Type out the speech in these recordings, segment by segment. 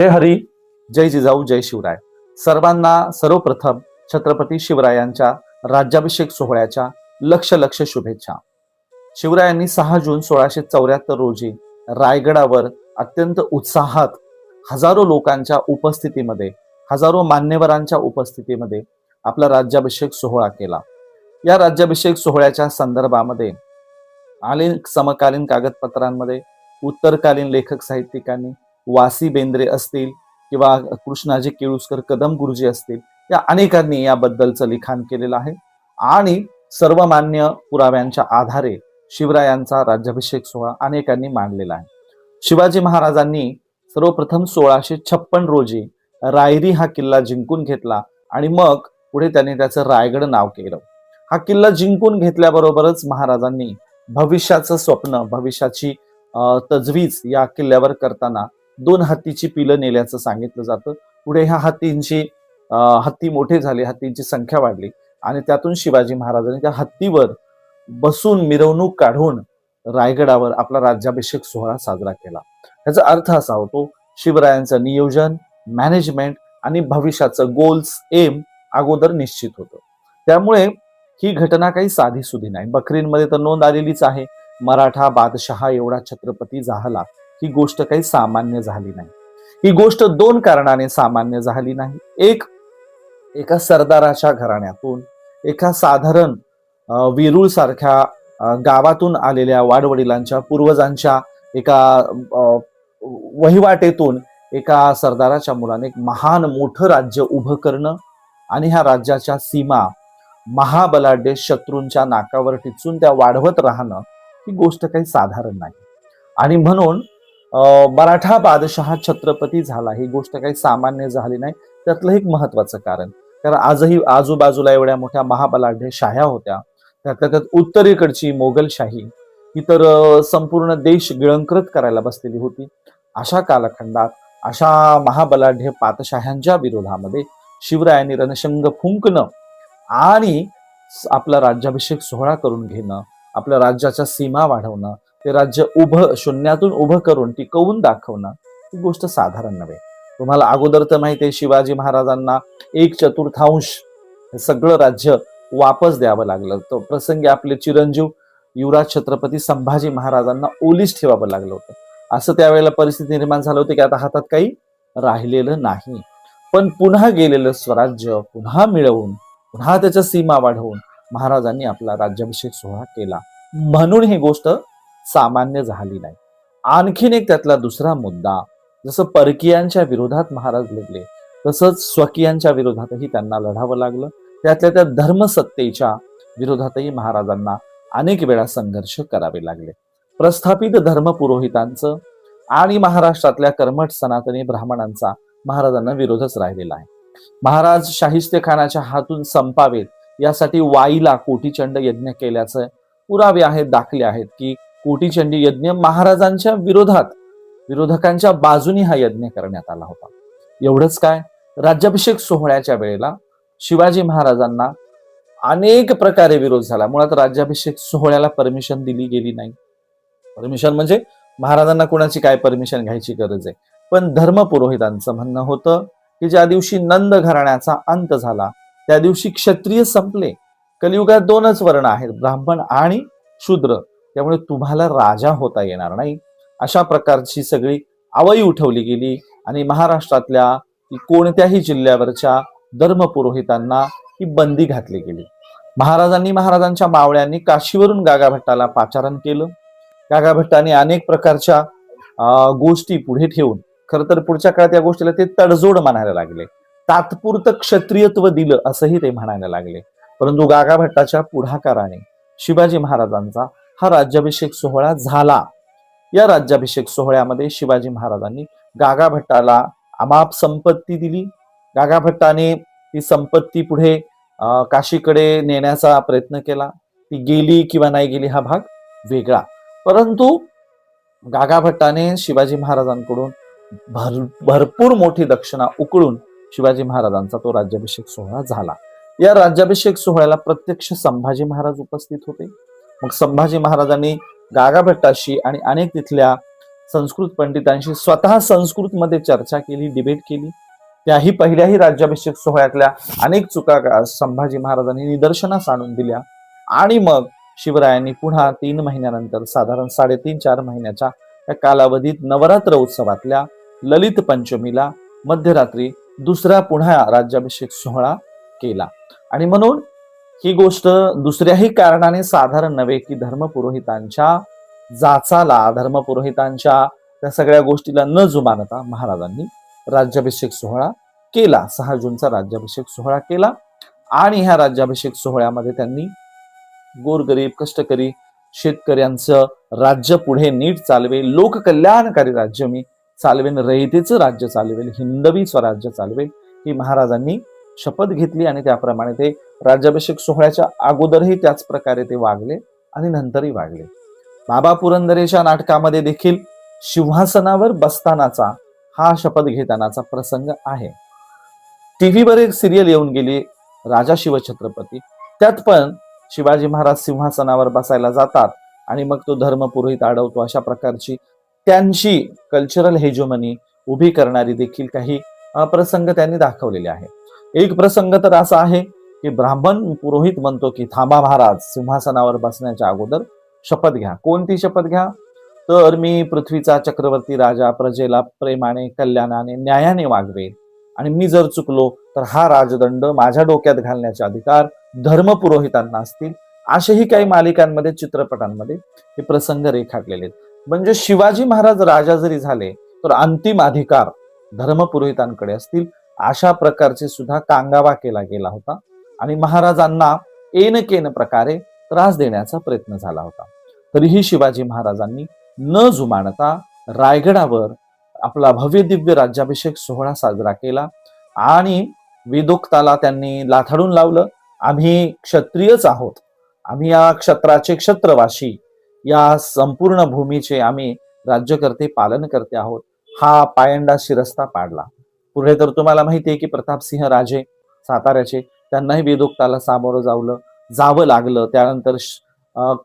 जय हरी, जय जिजाऊ, जय शिवराय. सर्वांना सर्वप्रथम छत्रपती शिवरायांच्या राज्याभिषेक सोहळ्याच्या लक्ष लक्ष शुभेच्छा. शिवरायांनी 6 जून 1674 रोजी रायगडावर अत्यंत उत्साहात हजारो लोकांच्या उपस्थितीमध्ये, हजारो मान्यवरांच्या उपस्थितीमध्ये आपला राज्याभिषेक सोहळा केला. या राज्याभिषेक सोहळ्याच्या संदर्भामध्ये अनेक समकालीन कागदपत्रांमध्ये उत्तरकालीन लेखक साहित्यिकांनी वासी बेंद्रे असतील किंवा कृष्णाजी केळुस्कर कदम गुरुजी असतील, या अनेकांनी याबद्दलचं लिखाण केलेलं आहे आणि सर्वमान्य पुराव्यांच्या आधारे शिवरायांचा राज्याभिषेक सोहळा अनेकांनी मांडलेला आहे. शिवाजी महाराजांनी सर्वप्रथम 1656 रोजी रायरी हा किल्ला जिंकून घेतला आणि मग पुढे त्यांनी त्याचं रायगड नाव केलं. हा किल्ला जिंकून घेतल्याबरोबरच महाराजांनी भविष्याचं स्वप्न, भविष्याची तजवीज या किल्ल्यावर करताना 2 हत्तीची पिलं नेल्याचं सांगितलं जातं. पुढे ह्या हत्ती मोठे झाले, हत्तींची संख्या वाढली आणि त्यातून शिवाजी महाराजांनी त्या हत्तीवर बसून मिरवणूक काढून रायगडावर आपला राज्याभिषेक सोहळा साजरा केला. याचा अर्थ असा होतो, शिवरायांचं नियोजन, मॅनेजमेंट आणि भविष्याचं गोल्स, एम अगोदर निश्चित होतं. त्यामुळे ही घटना काही साधीसुधी नाही. बखरींमध्ये तर नोंद आलेलीच आहे, मराठा बादशहा एवढा छत्रपती झाला. ही गोष्ट काही सामान्य झाली नाही. ही गोष्ट 2 कारणाने सामान्य झाली नाही. एका सरदाराच्या घराण्यातून, एका साधारण वेरूळ सारख्या गावातून आलेल्या वाडवडिलांच्या पूर्वजांच्या एका वहिवाटेतून एका सरदाराच्या मुलाने एक महान मोठं राज्य उभं करणं आणि ह्या राज्याच्या सीमा महाबलाढ्य शत्रूंच्या नाकावर टिचून त्या वाढवत राहणं, ही गोष्ट काही साधारण नाही. आणि म्हणून मराठा बादशहा छत्रपती झाला, ही गोष्ट काही सामान्य झाली नाही. त्यातलं एक महत्वाचं कारण आजही आजूबाजूला एवढ्या मोठ्या महाबलाढ्य शाह्या होत्या, त्यात उत्तरेकडची मोगलशाही ही तर संपूर्ण देश गिळंकृत करायला बसलेली होती. अशा कालखंडात अशा महाबलाढ्य पातशाह्यांच्या विरोधामध्ये शिवरायांनी रणशंग फुंकणं आणि आपला राज्याभिषेक सोहळा करून घेणं, आपल्या राज्याच्या सीमा वाढवणं, ते राज्य शून्यातून उभं करून टिकवून दाखवणं, ही गोष्ट साधारण नव्हे. तुम्हाला अगोदर तर माहिती आहे, शिवाजी महाराजांना 1/4 हे सगळं राज्य वापस द्यावं लागलं. तो प्रसंगी आपले चिरंजीव युवराज छत्रपती संभाजी महाराजांना ओलीस ठेवावं लागलं होतं. असं त्यावेळेला परिस्थिती निर्माण झालं होतं की आता हातात काही राहिलेलं नाही. पण पुन्हा गेलेलं स्वराज्य पुन्हा मिळवून, पुन्हा त्याच्या सीमा वाढवून महाराजांनी आपला राज्याभिषेक सोहळा केला. म्हणून ही गोष्ट सामान्य झाली नाही. आणखीन एक त्यातला दुसरा मुद्दा, जसं परकीयांच्या विरोधात महाराज लढले, तसंच स्वकीयांच्या विरोधातही त्यांना लढावं लागलं. त्यातल्या त्या धर्मसत्तेच्या विरोधातही महाराजांना अनेक वेळा संघर्ष करावे लागले. प्रस्थापित धर्मपुरोहितांचं आणि महाराष्ट्रातल्या कर्मठ सनातनी ब्राह्मणांचा महाराजांना विरोधच राहिलेला आहे. महाराज शाहिस्तेखानाच्या हातून संपावेत यासाठी वाईला कोटीचंड यज्ञ केल्याचं पुरावे आहेत, दाखले आहेत की कोटीचंडी यज्ञ महाराजांच्या विरोधकांच्या बाजूनी हा यज्ञ करण्यात आला होता. एवढंच काय, राज्याभिषेक सोहळ्याच्या वेळेला शिवाजी महाराजांना अनेक प्रकारे विरोध झाला. मुळात राज्याभिषेक सोहळ्याला परमिशन दिली गेली नाही. परमिशन म्हणजे महाराजांना कोणाची काय परमिशन घ्यायची गरज आहे. पण धर्मपुरोहितांचं म्हणणं होतं की ज्या दिवशी नंद घराण्याचा अंत झाला त्या दिवशी क्षत्रिय संपले. कलियुगात 2च वर्ण आहेत, ब्राह्मण आणि शूद्र. त्यामुळे तुम्हाला राजा होता येणार नाही. अशा प्रकारची सगळी आवई उठवली गेली आणि महाराष्ट्रातल्या कोणत्याही जिल्ह्यावरच्या धर्मपुरोहितांना ही बंदी घातली गेली. महाराजांच्या मावळ्यांनी काशीवरून गागाभट्टाला पाचारण केलं. गागाभट्टाने अनेक प्रकारच्या गोष्टी पुढे ठेवून, खर तर पुढच्या काळात या गोष्टीला ते तडजोड म्हणायला लागले. तात्पुरतं क्षत्रियत्व दिलं असंही ते म्हणायला लागले. परंतु गागाभट्टाच्या पुढाकाराने शिवाजी महाराजांचा हा राज्याभिषेक सोहळा झाला. या राज्याभिषेक सोहळ्यामध्ये शिवाजी महाराजांनी गागाभट्टाला अमाप संपत्ती दिली. गागाभट्टाने ती संपत्ती पुढे काशीकडे नेण्याचा प्रयत्न केला. ती गेली किंवा नाही गेली हा भाग वेगळा. परंतु गागाभट्टाने शिवाजी महाराजांकडून भरपूर मोठी दक्षिणा उकळून शिवाजी महाराजांचा तो राज्याभिषेक सोहळा झाला. या राज्याभिषेक सोहळ्याला प्रत्यक्ष संभाजी महाराज उपस्थित होते. मग संभाजी महाराजांनी गागाभट्टाशी आणि अनेक तिथल्या संस्कृत पंडितांशी स्वतः संस्कृतमध्ये चर्चा केली, डिबेट केली. त्याही पहिल्याही राज्याभिषेक सोहळ्यातल्या अनेक चुका संभाजी महाराजांनी निदर्शनास आणून दिल्या. आणि मग शिवरायांनी पुन्हा 3 महिन्यानंतर साधारण 3.5-4 महिन्याच्या त्या कालावधीत नवरात्र उत्सवातल्या ललित पंचमीला मध्यरात्री दुसरा पुन्हा राज्याभिषेक सोहळा केला. आणि म्हणून ही गोष्ट दुसऱ्याही कारणाने साधारण नव्हे की धर्मपुरोहितांच्या जाचाला, धर्मपुरोहितांच्या त्या सगळ्या गोष्टीला न जुमानता महाराजांनी राज्याभिषेक सोहळा केला. 6 जूनचा राज्याभिषेक सोहळा केला. आणि ह्या राज्याभिषेक सोहळ्यामध्ये त्यांनी गोरगरीब कष्टकरी शेतकऱ्यांचं राज्य पुढे नीट चालवेल, लोककल्याणकारी राज्य मी चालवेन, रयतेचं राज्य चालवेल, हिंदवी स्वराज्य चालवेल ही महाराजांनी शपथ घेतली. आणि त्याप्रमाणे ते राज्याभिषेक सोहळ्याच्या अगोदरही त्याच प्रकारे ते वागले आणि नंतरही वागले. बाबा पुरंदरेच्या नाटकामध्ये देखील सिंहासनावर बसतानाचा हा शपथ घेतानाचा प्रसंग आहे. टीव्हीवर एक सिरियल येऊन गेली राजा शिवछत्रपती, त्यात पण शिवाजी महाराज सिंहासनावर बसायला जातात आणि मग तो धर्मपुरोहित अडवतो. अशा प्रकारची त्यांची कल्चरल हेजोमनी उभी करणारी देखील काही प्रसंग त्यांनी दाखवलेले आहे. एक प्रसंग तर असा आहे की ब्राह्मण पुरोहित म्हणतो की थांबा महाराज, सिंहासनावर बसण्याच्या अगोदर शपथ घ्या. कोणती शपथ घ्या? तर मी पृथ्वीचा चक्रवर्ती राजा, प्रजेला प्रेमाने, कल्याणाने, न्यायाने वागवेन आणि मी जर चुकलो तर हा राजदंड माझ्या डोक्यात घालण्याचे अधिकार धर्मपुरोहितांना असतील. असेही काही मालिकांमध्ये, चित्रपटांमध्ये हे प्रसंग रेखाटलेले आहेत. म्हणजे शिवाजी महाराज राजा जरी झाले तर अंतिम अधिकार धर्मपुरोहितांकडे असतील, अशा प्रकारचे सुद्धा कांगावा केला गेला होता. आणि महाराजांना एनकेन प्रकारे त्रास देण्याचा प्रयत्न झाला होता. तरीही शिवाजी महाराजांनी न जुमानता रायगडावर आपला भव्य दिव्य राज्याभिषेक सोहळा साजरा केला आणि वेदोक्ताला त्यांनी लाथाडून लावलं. आम्ही क्षत्रियच आहोत, आम्ही या क्षत्राचे क्षत्रवासी, या संपूर्ण भूमीचे आम्ही राज्यकर्ते, पालनकर्ते आहोत, हा पायंडा शिरस्ता पाडला. पुढे तर तुम्हाला माहिती आहे की प्रतापसिंह राजे साताऱ्याचे, त्यांनाही वेदोक्ताला सामोरं जावं लागलं. त्यानंतर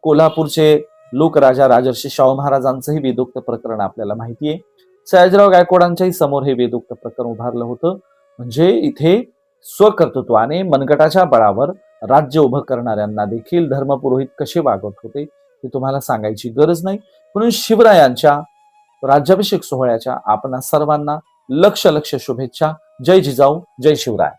कोल्हापूरचे लोकराजा राजर्षी शाहू महाराजांचंही वेदोक्त प्रकरण आपल्याला माहिती आहे. सयाजीराव गायकवाडांच्याही समोर हे वेदोक्त प्रकरण उभारलं होतं. म्हणजे इथे स्वकर्तृत्वाने मनगटाच्या बळावर राज्य उभं करणाऱ्यांना देखील धर्मपुरोहित कसे वागत होते हे तुम्हाला सांगायची गरज नाही. म्हणून शिवरायांच्या राज्याभिषेक सोहळ्याच्या आपणा सर्वांना लक्ष शुभेच्छा. जय जिजाऊ, जय शिवराय.